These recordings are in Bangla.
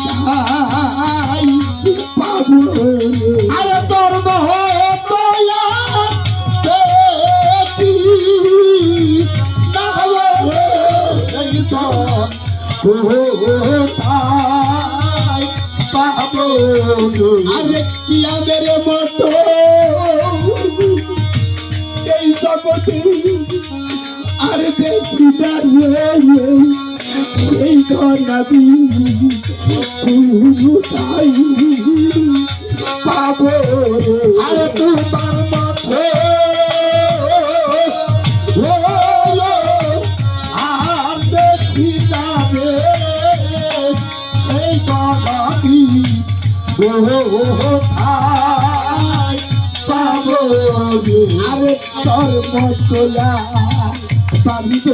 তাই পাবো আরে তোর দয়া পেয়েছি তাহলে সেই ধন কোথায় পাবো আরে কি আমার মতো এই জগতে আর দেখি না রে সেই ধনাবি তাই পাবো রে আরে তোমার মাথে আর দেখি না রে সেই বাবাবি কোথায় পাবো রে আরে তোর মতলা পাবিব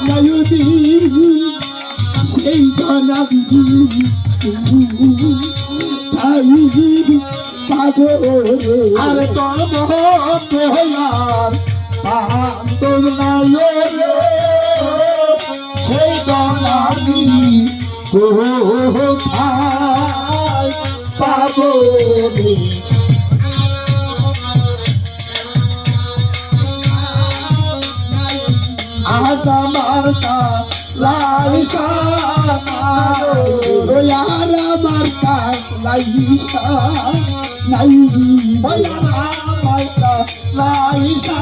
নয়দি সেই ধনাবি তাই পাবো রে আরে তোর মহলার বান্ধব নাই রে সেই বাবাবি কোথায় পাবো রে আজ আমার লাইসা আর আমার কাজ লাইসা নাই লাইসা